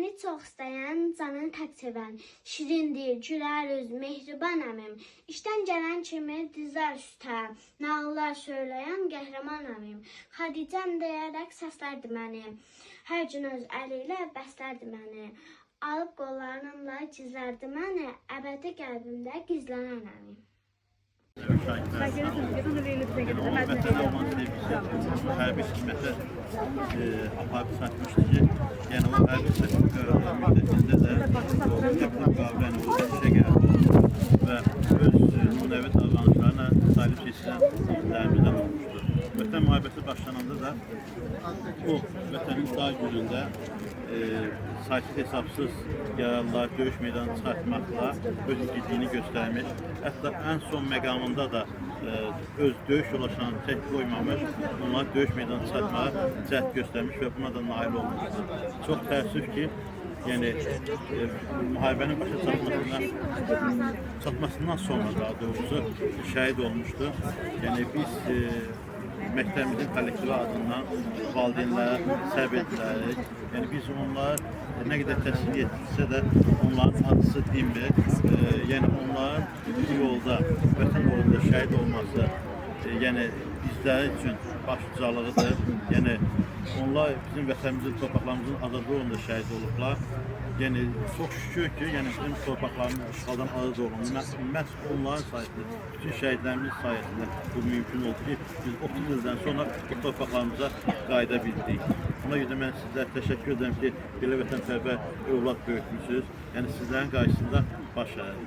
Səni çox istəyən, canını tək sevən, şirindir, gülər üz, mehriban əmim. İşdən gələn kimi dizlər üstə, nağıllar söyləyən qəhrəman əmim. Xədicəm deyərək səslərdi məni, hər gün öz əli ilə bəslərdi məni. Alıb qollarımla gizlərdi məni, əbədi qəlbimdə gizlənən əmim. Vətən olan sevgisi hərbi xidmətə aparıb satmışdı ki, yəni o hərbi xidmət müddətində də Vətən müqaviləni o işə gəldi və öz nümunəvi davranışlarına talib seçilərimizdən olmuşdur. Vətən müharibəsi başlananda da o vətənin sağ günündə saysız hesabsız yaralılar döyüş meydanına çıxartmaqla öz igidliyini göstərmiş, hətta ən son məqamında da öz döyüş yoldaşlarını tək qoymamış, onları döyüş meydanına çıxartmağa cəhd göstərmiş və buna da nail olmuşdur. Çox təəssüf ki, yəni müharibənin başa çatmasından sonra daha doğrusu şəhid olmuşdu. Yəni biz məktəbimizin kollektivi adından valideynlərə səbr edilərik. Yəni biz onlar nə qədər təsvir etdirsə də onların adısı dinmir. Yəni onların bu yolda, vətən uğrunda şəhid olması, yəni bizlər üçün başlıcalığıdır. Yəni onlar bizim vətənimizin, torpaqlarımızın azadlığı uğrunda şəhid olublar. Yəni çox şükür ki, yəni bizim torpaqlarımız işğaldan azad olundu. Məhz onların sayəsində, bütün şəhidlərimiz sayəsində bu mümkün oldu ki, biz 30 ildən sonra bu torpaqlarımıza qayıda bildik. Ona görə mən sizlərə təşəkkür edirəm ki, belə vətənpərvər övlad böyütmüsünüz. Yəni sizlərin qarşısında baş əyir.